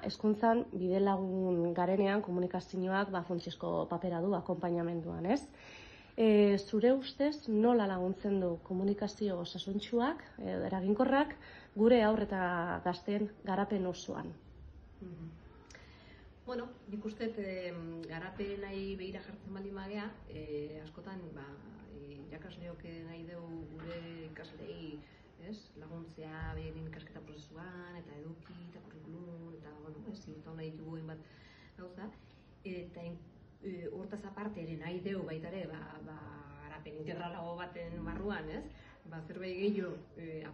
hezkuntzan bidelagun garenean komunikazioak funtsezko papera du akonpainamenduan, ez? Zure ustez nola laguntzen du komunikazio osasuntsuak, eraginkorrak, gure haur eta gazteen garapen osoan? Bueno, nik uste garapenai behira jartzen baldin bagea, askotan irakasleok nahi dugu gure ikaslei laguntzea behin ikasketa prozesuan, eta eduki, eta kurrikulum, eta ziurtau nahi ditugu hainbat gauza. Eta hortaz aparte ere nahi dugu baita ere, garapen integralago baten barruan, zerbait gehiago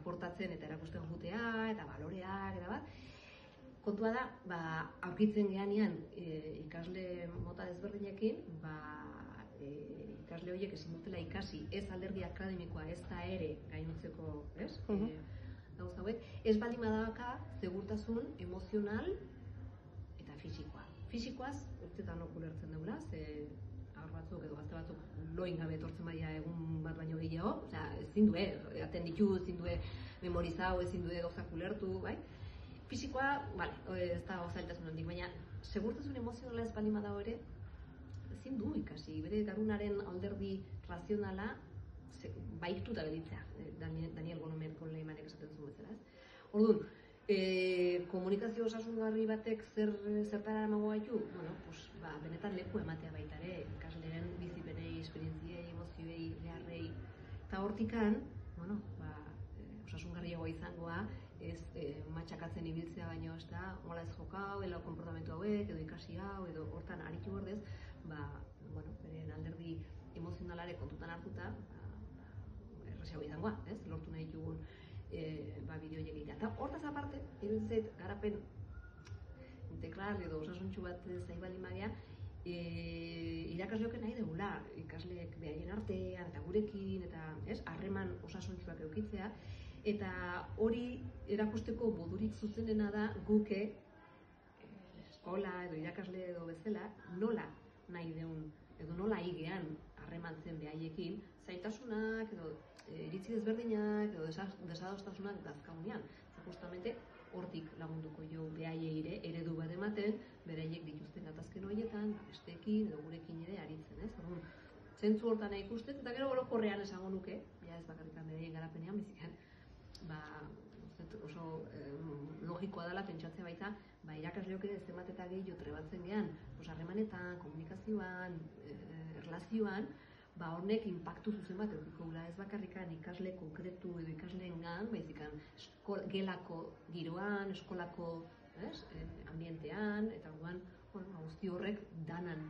aportatzen eta erakusten jutea, eta baloreak, eta bat. Kontua da, aurkitzen gehanean ikasle mota desberdinekin, ikasle horiek ezin dutela ikasi, ez alderdi akademikoa, ez da ere gainontzeko gauza hauek, ez baldin badaka segurtasun emozional eta fisikoa. Fisikoaz, urtetan okulertzen dugula, ze haur batzuk edo gazte batzuk loin gabe etortzen baina egun bat baino gehiago, ezin du, aten ditu, ezin du memorizau, ezin du gauzak ulertu, bai? Fisikoa, ez da zailtasun handik, baina segurtasun emozionala ez baldin badago ere, ezin du ikasi, bere garunaren alderdi razionala baiktuta gelditzea, Daniel Golemanek esaten zuen bezala. Orduan, komunikazio osasungarri batek zertara emango gaitu? Benetan leku ematea baita ere, ikasleen bizipenei, esperientziei, emozioei, beharrei, eta hortikan, osasungarriagoa izangoa, ez matxakatzen ibiltzea baino, ez da, hola ez jokau, edo konportamentu hauek, edo ikasi hau, edo hortan aritu bordez, beren alderdi emozionalare kontutan hartuta, errazago izangoa, lortu nahi dugun bideo egitea. Eta hortaz aparte, iruditzait garapen integral edo osasuntsu bat zain baldin bagea, irakasleok nahi dugula, ikasleek behaien artean eta gurekin, eta harreman osasuntsuak edukitzea, eta hori erakusteko modurik zuzenena da guke eskola edo irakasle edo bezala nola nahi deun edo nola higean harremantzen behaiekin zaintasunak edo iritzi desberdinak edo desadostasunak dazkagunean. Justamente hortik lagunduko jo behaiei eredu bat ematen, beraiek dituzten gatazken horietan, besteekin edo gurekin ere aritzen, zentzu hortan ikusten, eta gero orokorrean esango nuke, ez bakarrikan beraien garapenean, bizikan, oso logikoa dela pentsatzea baita, irakasleok ere zenbat eta gehiago trebatzen gehan, harremanetan, komunikazioan, erlazioan, honek inpaktu zuzen bat edukiko gula, ez bakarrikan ikasle konkretu edo ikasleengan, baizikan gelako giroan, eskolako ambientean, eta guzti horrek danan